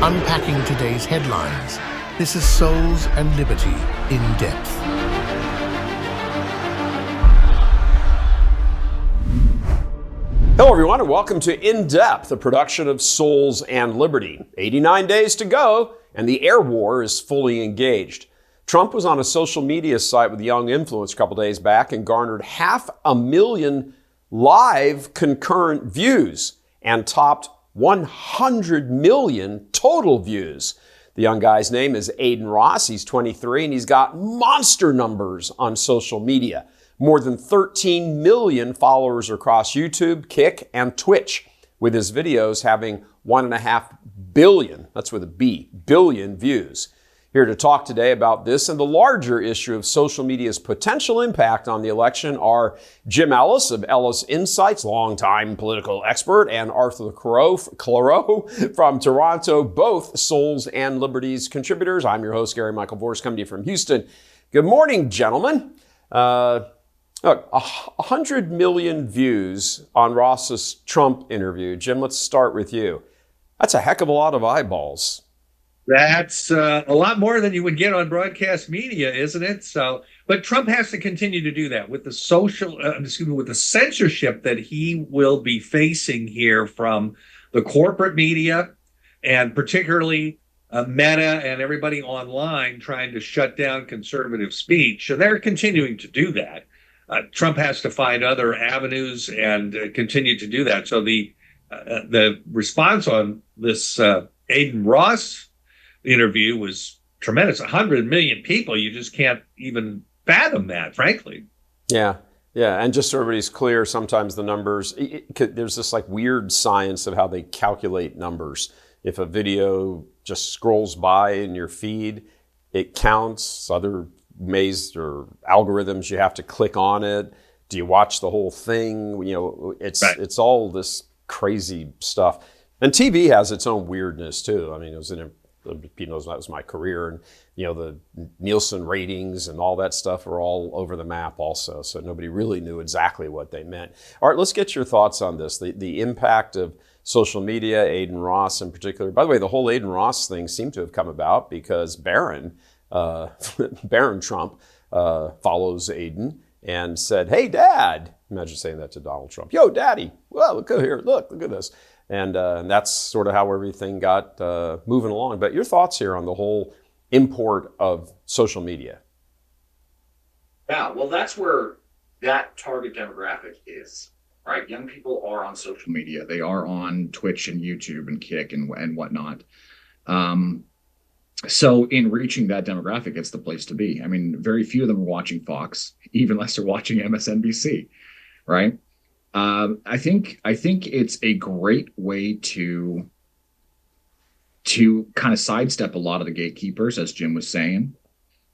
unpacking today's headlines. This is Souls and Liberty in Depth. Hello, everyone, and welcome to In Depth, a production of Souls and Liberty. 89 days to go, and the air war is fully engaged. Trump was on a social media site with a young influencer a couple days back and garnered 500,000 live concurrent views and topped 100 million total views. The young guy's name is Aiden Ross. He's 23, and he's got monster numbers on social media. More than 13 million followers across YouTube, Kick, and Twitch, with his videos having 1.5 billion, that's with a B, billion views. Here to talk today about this and the larger issue of social media's potential impact on the election are Jim Ellis of Ellis Insights, longtime political expert, and Arthur Claro from Toronto, both Souls and Liberties contributors. I'm your host, Gary Michael Vorse, coming to you from Houston. Good morning, gentlemen. Look, 100 million views on Ross's Trump interview. Jim, let's start with you. That's a heck of a lot of eyeballs. That's a lot more than you would get on broadcast media, isn't it? So, but Trump has to continue to do that with the with the censorship that he will be facing here from the corporate media, and particularly Meta and everybody online trying to shut down conservative speech. So they're continuing to do that. Trump has to find other avenues and continue to do that. So the response on this Aiden Ross interview was tremendous. 100 million people, you just can't even fathom that, frankly. Yeah. And just so everybody's clear, sometimes the numbers, there's this like weird science of how they calculate numbers. If a video just scrolls by in your feed, it counts. Other mazed or algorithms, you have to click on it. Do you watch the whole thing? You know, it's all this crazy stuff. And TV has its own weirdness too. I mean, people knows that was my career, and you know, the Nielsen ratings and all that stuff are all over the map also. So nobody really knew exactly what they meant. All right, let's get your thoughts on this. The impact of social media, Aiden Ross in particular. By the way, the whole Aiden Ross thing seemed to have come about because Barron Trump follows Aiden and said, "Hey, Dad." Imagine saying that to Donald Trump. "Yo, Daddy, well, look here, look at this." And that's sort of how everything got moving along. But your thoughts here on the whole import of social media? Yeah, well, that's where that target demographic is, right? Young people are on social media. They are on Twitch and YouTube and Kick and whatnot. So in reaching that demographic, it's the place to be. I mean, very few of them are watching Fox, even less are watching MSNBC, right? I think it's a great way to kind of sidestep a lot of the gatekeepers, as Jim was saying.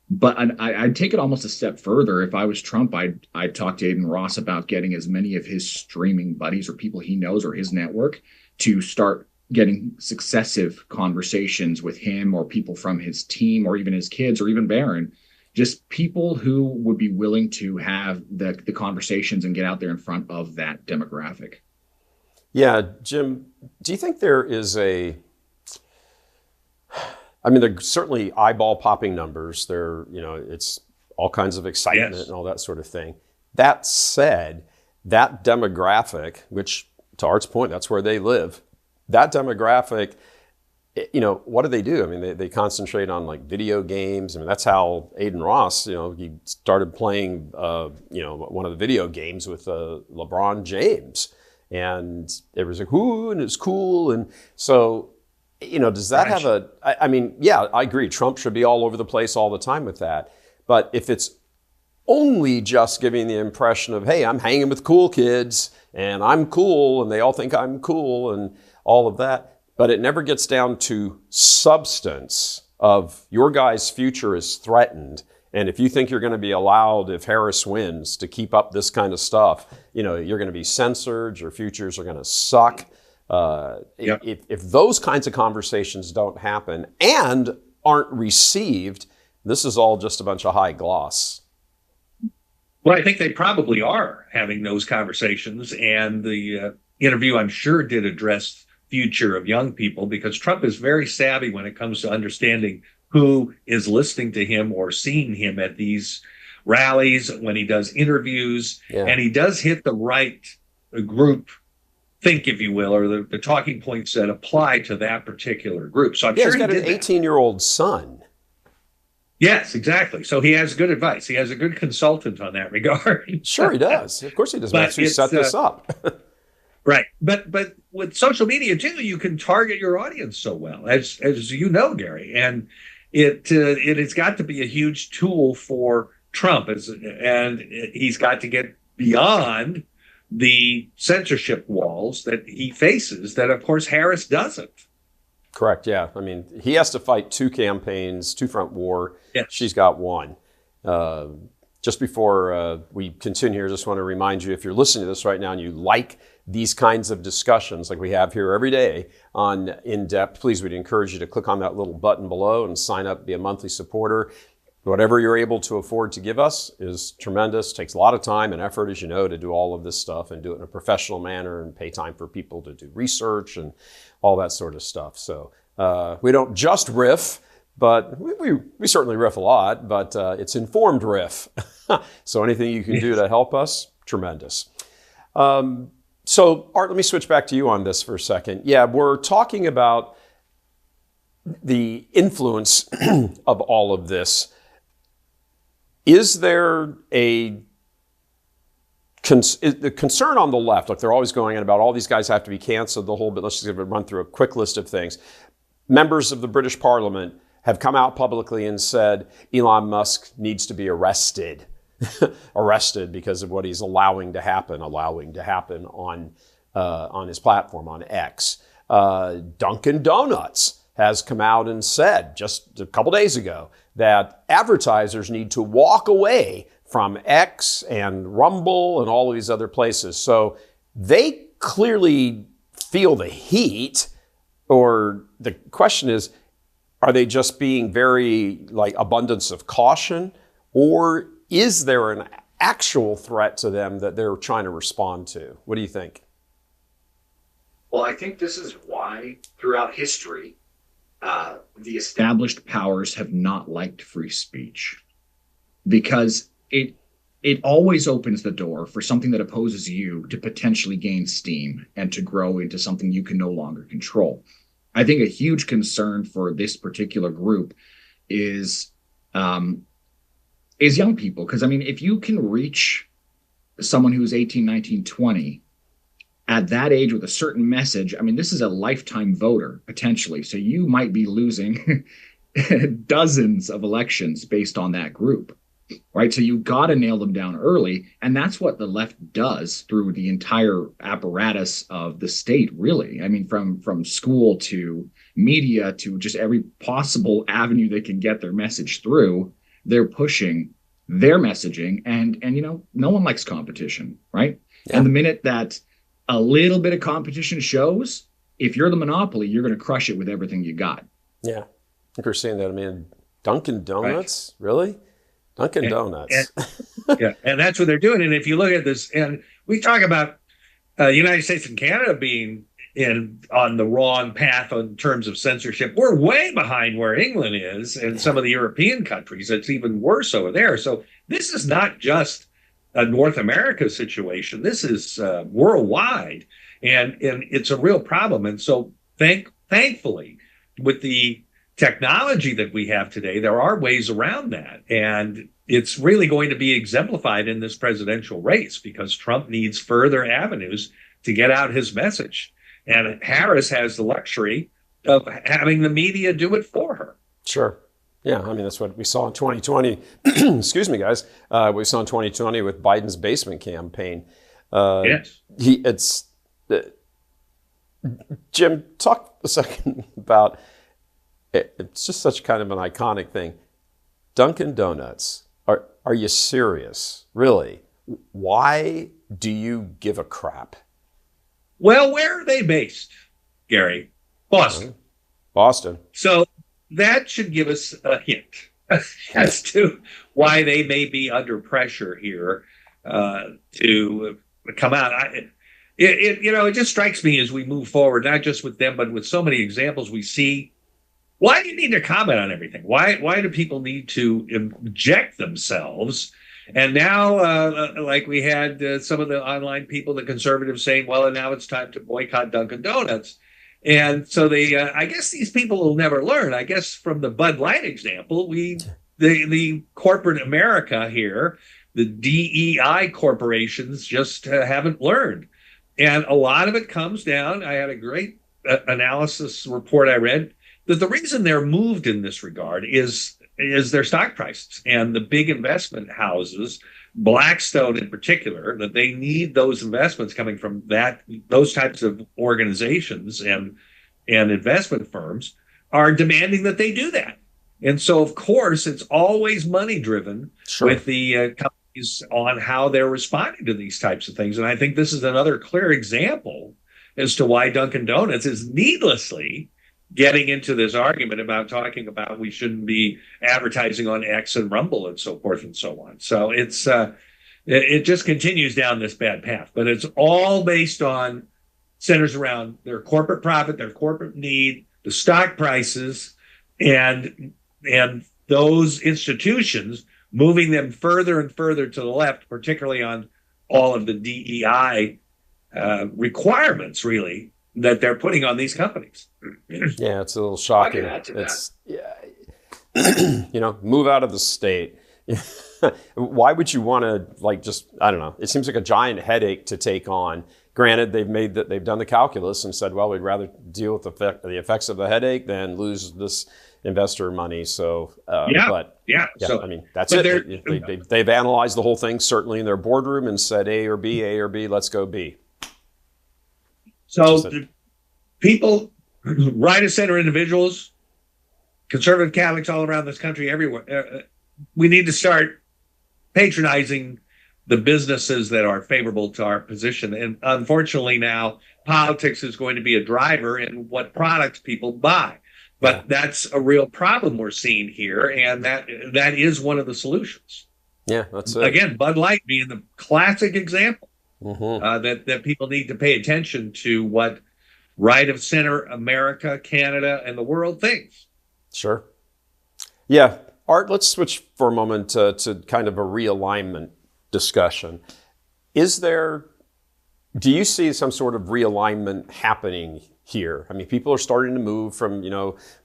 But I'd take it almost a step further. If I was Trump, I'd talk to Aiden Ross about getting as many of his streaming buddies or people he knows or his network to start getting successive conversations with him or people from his team or even his kids or even Barron, just people who would be willing to have the conversations and get out there in front of that demographic. Yeah, Jim, do you think there is they're certainly eyeball popping numbers. It's all kinds of excitement and all that sort of thing. That said, that demographic, which to Art's point, that's where they live, that demographic, what do they do? I mean, they concentrate on like video games. I mean, that's how Aiden Ross, he started playing, one of the video games with LeBron James, and it was like, ooh, and it's cool. And so, does that have I agree. Trump should be all over the place all the time with that. But if it's only just giving the impression of, hey, I'm hanging with cool kids and I'm cool and they all think I'm cool and all of that, but it never gets down to substance of your guy's future is threatened. And if you think you're going to be allowed, if Harris wins, to keep up this kind of stuff, you're going to be censored, your futures are going to suck. If those kinds of conversations don't happen and aren't received, this is all just a bunch of high gloss. Well, I think they probably are having those conversations, and the interview, I'm sure, did address future of young people, because Trump is very savvy when it comes to understanding who is listening to him or seeing him at these rallies, when he does interviews, and he does hit the right group think, if you will, or the talking points that apply to that particular group. So I'm sure he's got an 18-year-old son. Yes, exactly. So he has good advice. He has a good consultant on that regard. Sure, he does. Of course he does. That's who set this up. Right. But with social media too, you can target your audience so well, as you know, Gary. And it has got to be a huge tool for Trump, and he's got to get beyond the censorship walls that he faces, that of course Harris doesn't. Correct. Yeah. I mean, he has to fight two campaigns, two-front war. Yes. She's got one. Just before we continue here, I just want to remind you, if you're listening to this right now and you like these kinds of discussions like we have here every day on In Depth, please, we'd encourage you to click on that little button below and sign up, be a monthly supporter. Whatever you're able to afford to give us is tremendous. It takes a lot of time and effort, as you know, to do all of this stuff and do it in a professional manner and pay time for people to do research and all that sort of stuff. So we don't just riff, but we certainly riff a lot, but it's informed riff. So anything you can do to help us, tremendous. So Art, let me switch back to you on this for a second. Yeah, we're talking about the influence of all of this. Is there the concern on the left? Look, they're always going on about all these guys have to be canceled, the whole bit. Let's just run through a quick list of things. Members of the British Parliament have come out publicly and said Elon Musk needs to be arrested. Arrested because of what he's allowing to happen on his platform, on X. Dunkin' Donuts has come out and said just a couple days ago that advertisers need to walk away from X and Rumble and all of these other places. So they clearly feel the heat, or the question is, are they just being very abundance of caution, or is there an actual threat to them that they're trying to respond to? What do you think? Well, I think this is why throughout history, the established powers have not liked free speech, because it always opens the door for something that opposes you to potentially gain steam and to grow into something you can no longer control. I think a huge concern for this particular group is young people. Because, I mean, if you can reach someone who's 18, 19, 20 at that age with a certain message, I mean, this is a lifetime voter, potentially. So you might be losing dozens of elections based on that group, right? So you got to nail them down early. And that's what the left does through the entire apparatus of the state, really. I mean, from school to media to just every possible avenue they can get their message through, they're pushing their messaging. And you know, no one likes competition, right? Yeah. And the minute that a little bit of competition shows, if you're the monopoly, you're going to crush it with everything you got. Yeah. I think we're seeing that. I mean, Dunkin' Donuts, right? Really? Dunkin' Donuts. Yeah, and that's what they're doing. And if you look at this, and we talk about United States and Canada being on the wrong path in terms of censorship, we're way behind where England is and some of the European countries. It's even worse over there. So this is not just a North America situation. This is worldwide, and it's a real problem. And so thankfully, with the technology that we have today, there are ways around that. And it's really going to be exemplified in this presidential race, because Trump needs further avenues to get out his message. And Harris has the luxury of having the media do it for her. Sure. Yeah, I mean, that's what we saw in 2020. Excuse me, guys. We saw in 2020 with Biden's basement campaign. Yes. Jim, talk a second about, it's just such kind of an iconic thing. Dunkin' Donuts. Are you serious? Really? Why do you give a crap? Well, where are they based, Gary? Boston. Boston. So that should give us a hint as to why they may be under pressure here to come out. it just strikes me as we move forward, not just with them, but with so many examples we see. Why do you need to comment on everything? Why do people need to inject themselves? And now, like we had some of the online people, the conservatives saying, well, and now it's time to boycott Dunkin' Donuts. And so I guess these people will never learn. I guess from the Bud Light example, the corporate America here, the DEI corporations just haven't learned. And a lot of it comes down. I had a great analysis report I read that the reason they're moved in this regard is their stock prices and the big investment houses, Blackstone in particular, that they need those investments coming from those types of organizations and investment firms are demanding that they do that. And so, of course, it's always money driven with the companies on how they're responding to these types of things. And I think this is another clear example as to why Dunkin' Donuts is needlessly getting into this argument about talking about we shouldn't be advertising on X and Rumble and so forth and so on. So it just continues down this bad path, but it's all based on centers around their corporate profit, their corporate need, the stock prices, and those institutions moving them further and further to the left, particularly on all of the DEI requirements, really, that they're putting on these companies. Yeah, it's a little shocking. It's move out of the state. Why would you want to I don't know. It seems like a giant headache to take on. Granted, they've done the calculus and said, well, we'd rather deal with the effects of the headache than lose this investor money. So, So I mean, that's it. They've analyzed the whole thing, certainly in their boardroom, and said A or B, let's go B. So people, right of center individuals, conservative Catholics all around this country, everywhere, we need to start patronizing the businesses that are favorable to our position. And unfortunately now, politics is going to be a driver in what products people buy. But that's a real problem we're seeing here, and that is one of the solutions. Yeah, that's it. Again, Bud Light being the classic example. That people need to pay attention to what right of center America, Canada, and the world thinks. Sure. Yeah. Art, let's switch for a moment to kind of a realignment discussion. Do you see some sort of realignment happening here? I mean, people are starting to move from,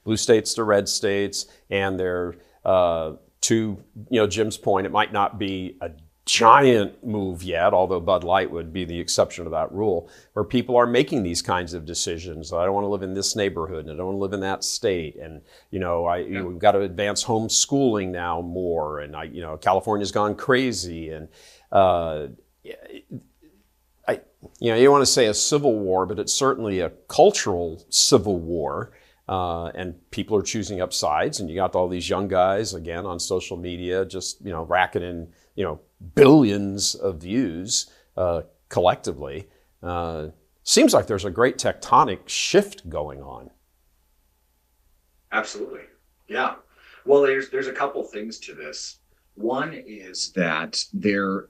blue states to red states, and they're to, Jim's point, it might not be a giant move yet, although Bud Light would be the exception to that rule, where people are making these kinds of decisions. I don't want to live in this neighborhood, and I don't want to live in that state, and we've got to advance homeschooling now more, and California's gone crazy, and you don't want to say a civil war, but it's certainly a cultural civil war. And people are choosing up sides, and you got all these young guys again on social media, just racking in billions of views collectively. Seems like there's a great tectonic shift going on. Absolutely, yeah. Well, there's a couple things to this. One is that there's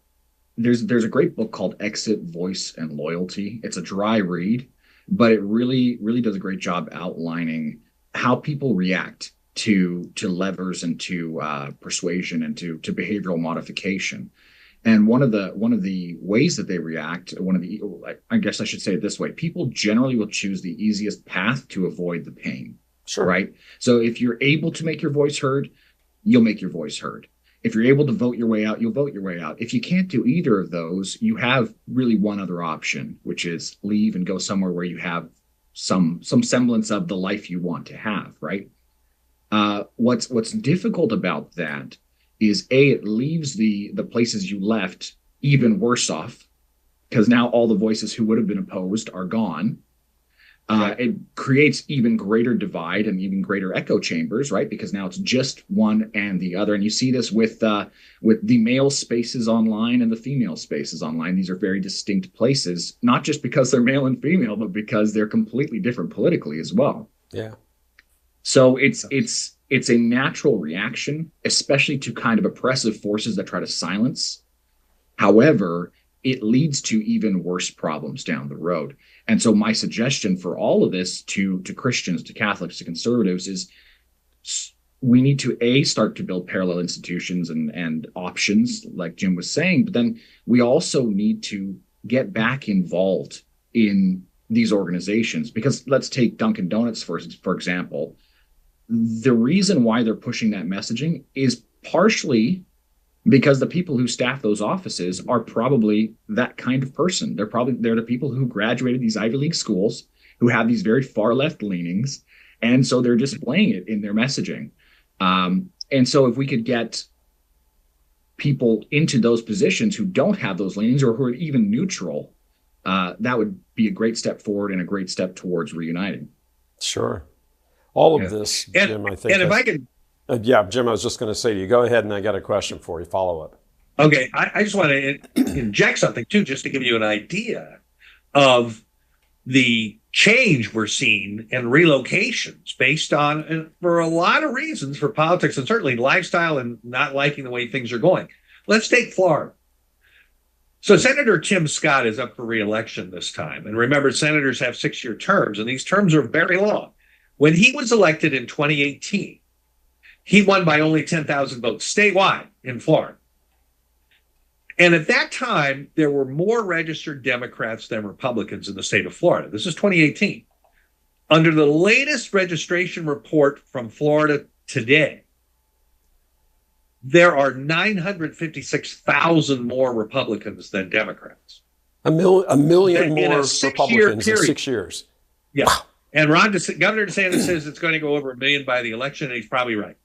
a great book called Exit, Voice, and Loyalty. It's a dry read, but it really, really does a great job outlining how people react to levers and to persuasion and to behavioral modification. And one of the ways that they react, I guess I should say it this way: people generally will choose the easiest path to avoid the pain. Sure. Right. So if you're able to make your voice heard, you'll make your voice heard. If you're able to vote your way out, you'll vote your way out. If you can't do either of those, you have really one other option, which is leave and go somewhere where you have some semblance of the life you want to have, right? What's difficult about that is it leaves the places you left even worse off, because now all the voices who would have been opposed are gone. It creates even greater divide and even greater echo chambers, right? Because now it's just one and the other. And you see this with the male spaces online and the female spaces online. These are very distinct places, not just because they're male and female, but because they're completely different politically as well. Yeah. So it's a natural reaction, especially to kind of oppressive forces that try to silence. However, it leads to even worse problems down the road. And so my suggestion for all of this to Christians, to Catholics, to conservatives is we need to start to build parallel institutions and options, like Jim was saying, but then we also need to get back involved in these organizations. Because let's take Dunkin' Donuts for example. The reason why they're pushing that messaging is partially because the people who staff those offices are probably that kind of person. They're the people who graduated these Ivy League schools, who have these very far left leanings, and so they're displaying it in their messaging. And so if we could get people into those positions who don't have those leanings or who are even neutral, that would be a great step forward and a great step towards reuniting. Sure. All of this, Jim, I think. And if I could... yeah, Jim, I was just going to say to you, go ahead, and I got a question for you. Follow up. Okay, I just want to inject something, too, just to give you an idea of the change we're seeing and relocations based on, and for a lot of reasons, for politics and certainly lifestyle and not liking the way things are going. Let's take Florida. So Senator Tim Scott is up for re-election this time. And remember, senators have 6-year terms, and these terms are very long. When he was elected in 2018, he won by only 10,000 votes statewide in Florida. And at that time, there were more registered Democrats than Republicans in the state of Florida. This is 2018. Under the latest registration report from Florida today, there are 956,000 more Republicans than Democrats. A million in more a 6-year Republicans in period. 6 years. Yeah. Wow. And Governor DeSantis says it's going to go over 1 million by the election, and he's probably right.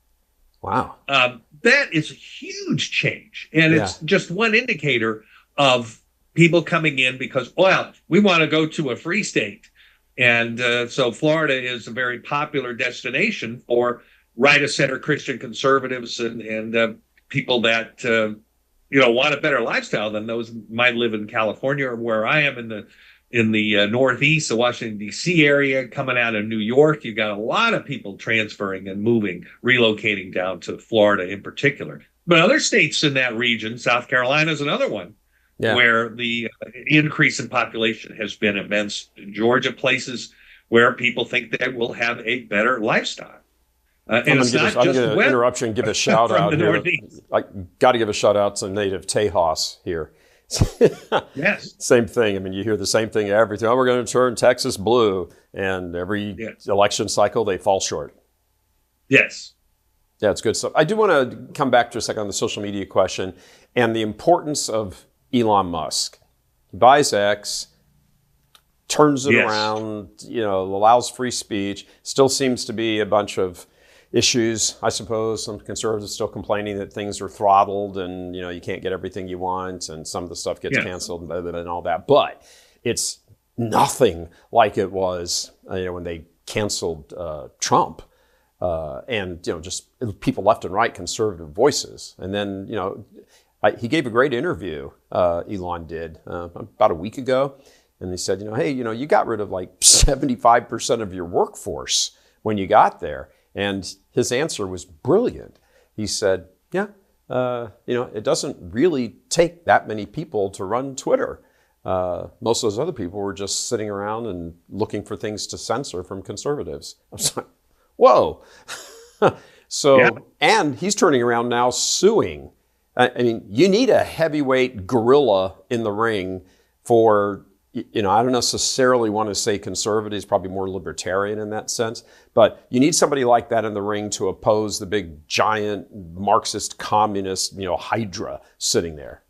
Wow. That is a huge change. And it's just one indicator of people coming in because, well, we want to go to a free state. And so Florida is a very popular destination for right-of-center Christian conservatives and people that, want a better lifestyle than those who might live in California or where I am in the Northeast, the Washington, D.C. area, coming out of New York. You've got a lot of people transferring and moving, relocating down to Florida in particular. But other states in that region, South Carolina is another one, where the increase in population has been immense. Georgia, places where people think they will have a better lifestyle. And it's not just I'm going to interrupt you and give a shout out here. Northeast. I got to give a shout out to native Tejas here. Yes. Same thing. I mean, you hear the same thing every time. We're going to turn Texas blue, and every election cycle they fall short. Yes. Yeah, it's good stuff. I do want to come back to a second on the social media question and the importance of Elon Musk. He buys X, turns it around, allows free speech. Still seems to be a bunch of issues, I suppose. Some conservatives still complaining that things are throttled and, you can't get everything you want and some of the stuff gets canceled and all that. But it's nothing like it was, when they canceled Trump and, just people left and right, conservative voices. And then, he gave a great interview, Elon did, about a week ago. And he said, hey, you got rid of like 75% of your workforce when you got there. And his answer was brilliant. He said, it doesn't really take that many people to run Twitter. Most of those other people were just sitting around and looking for things to censor from conservatives. I was like, whoa. And he's turning around now suing. I mean, you need a heavyweight gorilla in the ring for, I don't necessarily want to say conservatives, probably more libertarian in that sense, but you need somebody like that in the ring to oppose the big giant Marxist communist, hydra sitting there.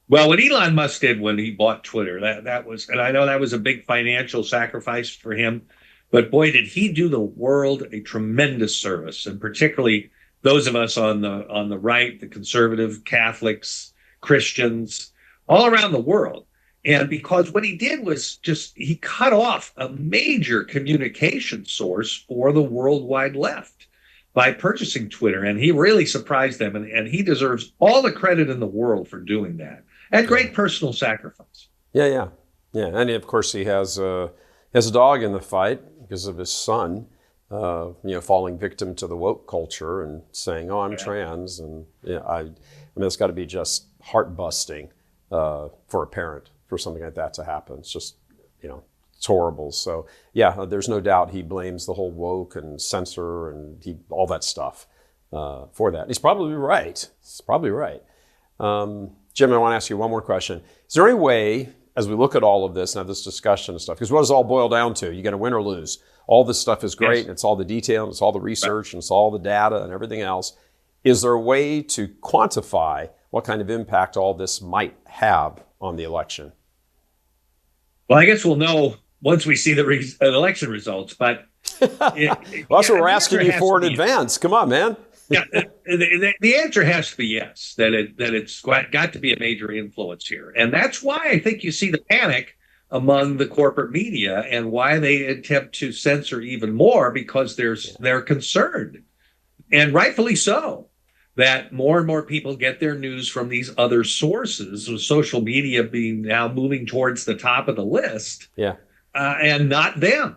Well, what Elon Musk did when he bought Twitter, that was, and I know that was a big financial sacrifice for him, but boy, did he do the world a tremendous service, and particularly those of us on the right, the conservative, Catholics, Christians, all around the world. And because what he did was he cut off a major communication source for the worldwide left by purchasing Twitter. And he really surprised them. And he deserves all the credit in the world for doing that. At great personal sacrifice. Yeah. And of course, he has a dog in the fight because of his son, falling victim to the woke culture and saying, "Oh, I'm trans," and I mean, it's got to be just heart busting for a parent for something like that to happen. It's just, it's horrible. So yeah, there's no doubt he blames the whole woke and censor and all that stuff for that. He's probably right. Jim, I want to ask you one more question. Is there any way, as we look at all of this and have this discussion and stuff, because what does it all boil down to? You're going to win or lose. All this stuff is great, and it's all the detail, and it's all the research, and it's all the data and everything else. Is there a way to quantify what kind of impact all this might have on the election? Well, I guess we'll know once we see the election results. But well, that's what we're asking you for in advance. Come on, man. Yeah, the answer has to be yes, that it's got to be a major influence here. And that's why I think you see the panic among the corporate media and why they attempt to censor even more, because they're concerned, and rightfully so, that more and more people get their news from these other sources, with social media being now moving towards the top of the list, and not them.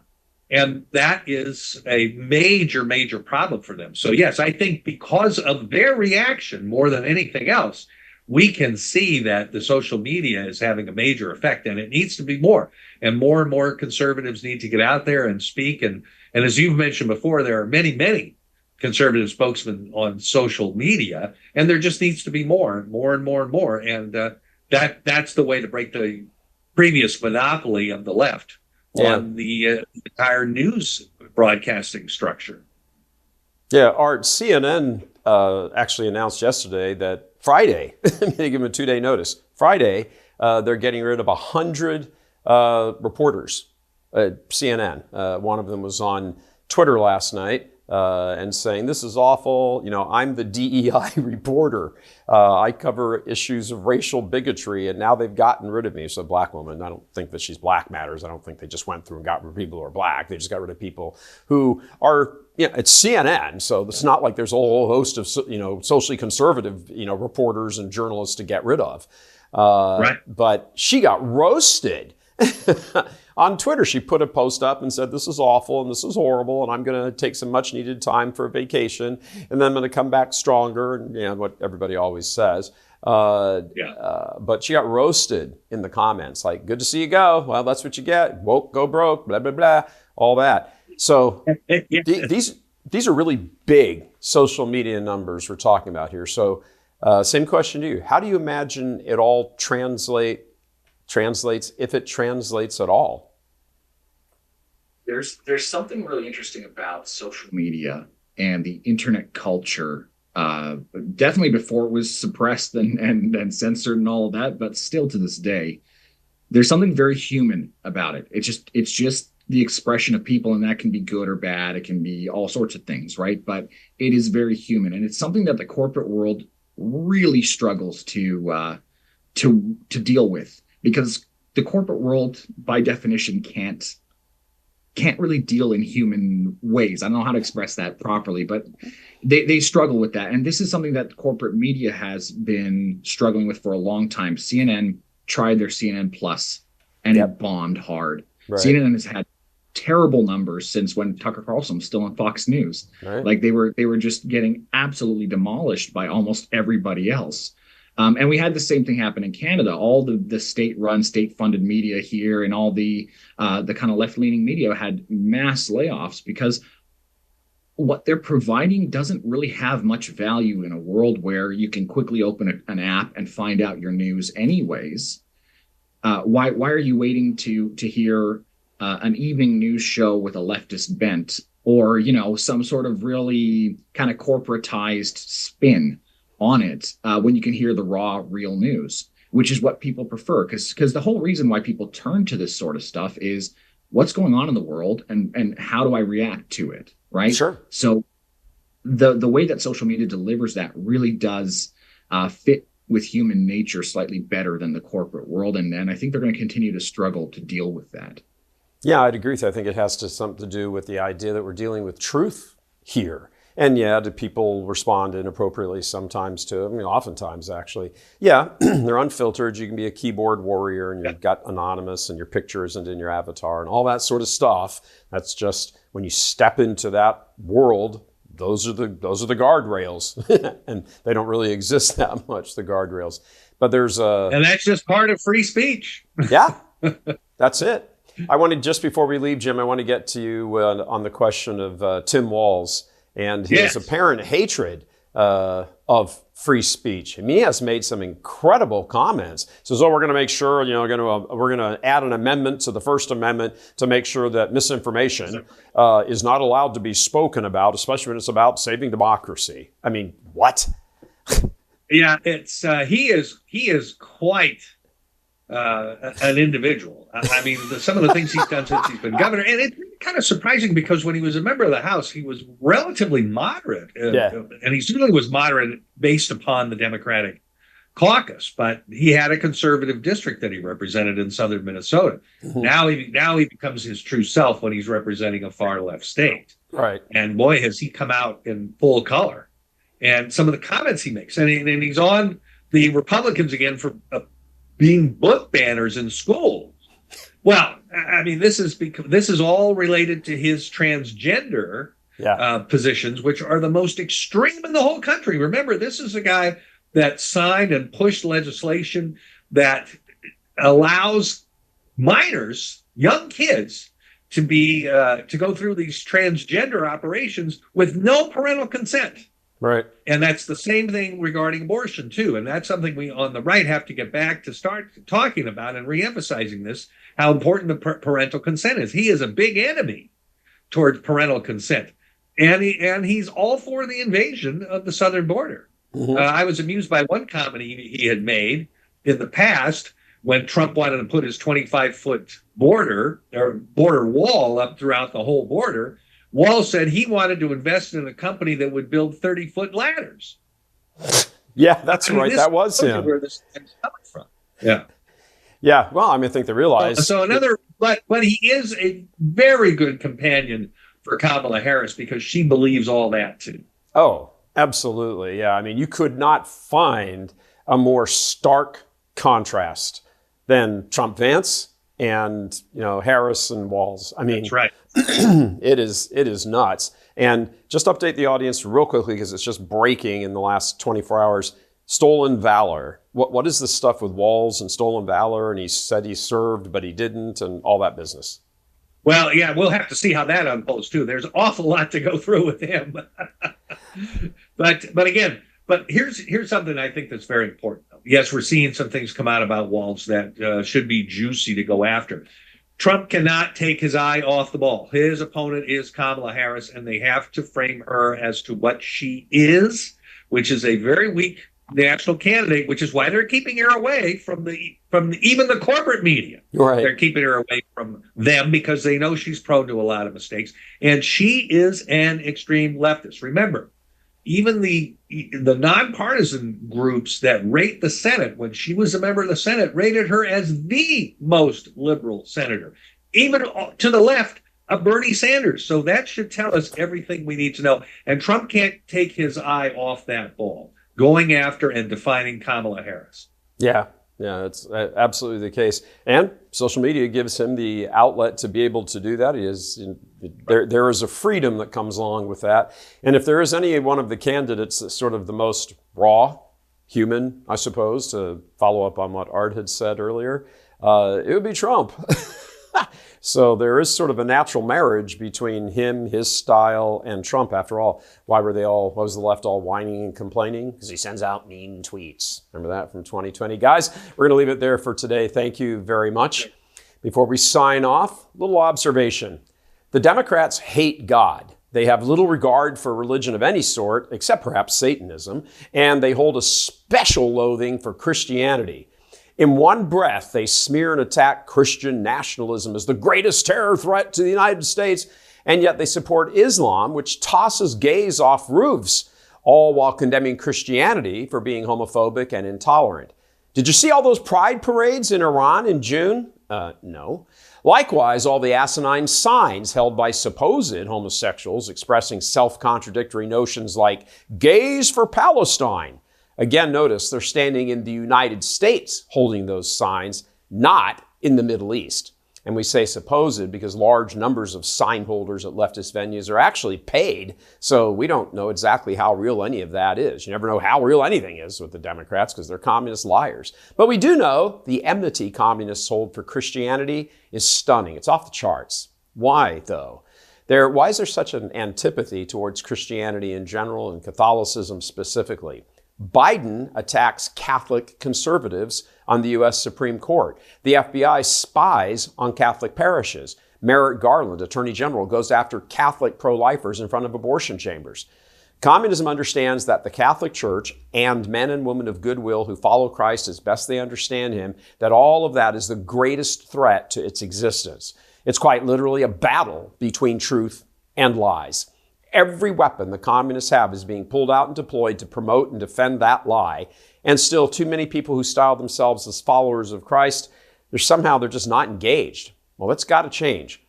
And that is a major, major problem for them. So yes, I think because of their reaction more than anything else, we can see that the social media is having a major effect, and it needs to be more. And more conservatives need to get out there and speak. And as you've mentioned before, there are many, many conservative spokesmen on social media, and there just needs to be more. And that's the way to break the previous monopoly of the left on the entire news broadcasting structure. Yeah, Art, CNN actually announced yesterday that Friday, they give them a 2-day notice. Friday, they're getting rid of 100 reporters at CNN. One of them was on Twitter last night and saying, this is awful. I'm the DEI reporter. I cover issues of racial bigotry, and now they've gotten rid of me. So a black woman, I don't think that she's Black Matters. I don't think they just went through and got rid of people who are black. They just got rid of people who are, it's CNN. So it's not like there's a whole host of, socially conservative, reporters and journalists to get rid of. Right. But she got roasted. On Twitter, she put a post up and said, this is awful and this is horrible, and I'm going to take some much needed time for a vacation, and then I'm going to come back stronger, and what everybody always says. But she got roasted in the comments, like, good to see you go. Well, that's what you get. Woke, go broke, blah, blah, blah, all that. So these are really big social media numbers we're talking about here. So same question to you. How do you imagine it all translates, if it translates at all? There's something really interesting about social media and the internet culture. Definitely before it was suppressed and censored and all of that, but still to this day, there's something very human about it. It's just the expression of people, and that can be good or bad. It can be all sorts of things, right? But it is very human, and it's something that the corporate world really struggles to deal with, because the corporate world, by definition, can't really deal in human ways. I don't know how to express that properly, but they struggle with that. And this is something that corporate media has been struggling with for a long time. CNN tried their CNN Plus, and it bombed hard. Right. CNN has had terrible numbers since when Tucker Carlson was still on Fox News. Right. Like they were just getting absolutely demolished by almost everybody else. And we had the same thing happen in Canada. All the state-run, state-funded media here and all the kind of left-leaning media had mass layoffs, because what they're providing doesn't really have much value in a world where you can quickly open an app and find out your news anyways. Why are you waiting to hear an evening news show with a leftist bent, or some sort of really kind of corporatized spin on it, when you can hear the raw, real news, which is what people prefer? Because the whole reason why people turn to this sort of stuff is what's going on in the world, and how do I react to it, right? Sure. So the way that social media delivers that really does fit with human nature slightly better than the corporate world, and I think they're going to continue to struggle to deal with that. Yeah, I'd agree with you. I think it has something to do with the idea that we're dealing with truth here. And do people respond inappropriately sometimes to them? Oftentimes, actually. Yeah, they're unfiltered. You can be a keyboard warrior, and you've got anonymous, and your picture isn't in your avatar, and all that sort of stuff. That's just when you step into that world. Those are the guardrails, and they don't really exist that much, the guardrails. But there's a... And that's just part of free speech. Yeah, that's it. I wanted, just before we leave, Jim, I want to get to you on the question of Tim Walz and his apparent hatred of free speech. I mean, he has made some incredible comments. Says, "Oh, we're going to make sure, we're going to add an amendment to the First Amendment to make sure that misinformation is not allowed to be spoken about, especially when it's about saving democracy." I mean, what? Yeah, it's he is quite an individual. I mean, some of the things he's done since he's been governor, and it's kind of surprising because when he was a member of the House, he was relatively moderate, and he certainly was moderate based upon the Democratic caucus. But he had a conservative district that he represented in southern Minnesota. Mm-hmm. Now he becomes his true self when he's representing a far left state. Right. And boy, has he come out in full color. And some of the comments he makes, and he's on the Republicans again for being book banners in schools. Well, I mean, this is all related to his transgender positions, which are the most extreme in the whole country. Remember, this is a guy that signed and pushed legislation that allows minors, young kids, to go through these transgender operations with no parental consent. Right. And that's the same thing regarding abortion, too. And that's something we on the right have to get back to start talking about and reemphasizing this, how important the parental consent is. He is a big enemy towards parental consent. And he's all for the invasion of the southern border. Mm-hmm. I was amused by one comment he had made in the past when Trump wanted to put his 25-foot border wall up throughout the whole border. Walz said he wanted to invest in a company that would build 30-foot ladders. Yeah, that's right. That was him. Where this is coming from. Yeah. Yeah. Well, I think they realized. But he is a very good companion for Kamala Harris because she believes all that too. Oh, absolutely. Yeah. I mean, you could not find a more stark contrast than Trump Vance and Harris and Walz. I mean, that's right. It is nuts. And just update the audience real quickly because it's just breaking in the last 24 hours. Stolen valor. What is the stuff with Walz and stolen valor? And he said he served, but he didn't, and all that business. Well, yeah, we'll have to see how that unfolds too. There's an awful lot to go through with him. But here's something I think that's very important. Yes, we're seeing some things come out about Walz that should be juicy to go after. Trump cannot take his eye off the ball. His opponent is Kamala Harris, and they have to frame her as to what she is, which is a very weak national candidate, which is why they're keeping her away from even the corporate media. Right. They're keeping her away from them because they know she's prone to a lot of mistakes. And she is an extreme leftist. Remember, even the nonpartisan groups that rate the Senate, when she was a member of the Senate, rated her as the most liberal senator, even to the left of Bernie Sanders. So that should tell us everything we need to know. And Trump can't take his eye off that ball, going after and defining Kamala Harris. Yeah, it's absolutely the case. And social media gives him the outlet to be able to do that. There is a freedom that comes along with that. And if there is any one of the candidates that's sort of the most raw, human, I suppose, to follow up on what Art had said earlier, it would be Trump. So there is sort of a natural marriage between him, his style, and Trump. After all, why was the left all whining and complaining? Because he sends out mean tweets. Remember that from 2020? Guys, we're going to leave it there for today. Thank you very much. Before we sign off, a little observation. The Democrats hate God. They have little regard for religion of any sort, except perhaps Satanism, and they hold a special loathing for Christianity. In one breath, they smear and attack Christian nationalism as the greatest terror threat to the United States, and yet they support Islam, which tosses gays off roofs, all while condemning Christianity for being homophobic and intolerant. Did you see all those pride parades in Iran in June? No. Likewise, all the asinine signs held by supposed homosexuals expressing self-contradictory notions like gays for Palestine. Again, notice they're standing in the United States holding those signs, not in the Middle East. And we say supposed because large numbers of sign holders at leftist venues are actually paid. So we don't know exactly how real any of that is. You never know how real anything is with the Democrats because they're communist liars. But we do know the enmity communists hold for Christianity is stunning. It's off the charts. Why, though? Why is there such an antipathy towards Christianity in general and Catholicism specifically? Biden attacks Catholic conservatives on the U.S. Supreme Court. The FBI spies on Catholic parishes. Merrick Garland, Attorney General, goes after Catholic pro-lifers in front of abortion chambers. Communism understands that the Catholic Church and men and women of goodwill who follow Christ as best they understand him, that all of that is the greatest threat to its existence. It's quite literally a battle between truth and lies. Every weapon the communists have is being pulled out and deployed to promote and defend that lie. And still, too many people who style themselves as followers of Christ, they're just not engaged. Well, that's got to change.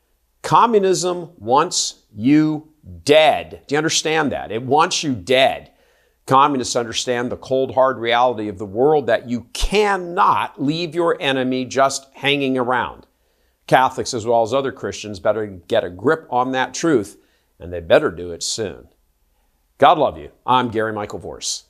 Communism wants you dead. Do you understand that? It wants you dead. Communists understand the cold, hard reality of the world that you cannot leave your enemy just hanging around. Catholics, as well as other Christians, better get a grip on that truth, and they better do it soon. God love you. I'm Gary Michael Vorse.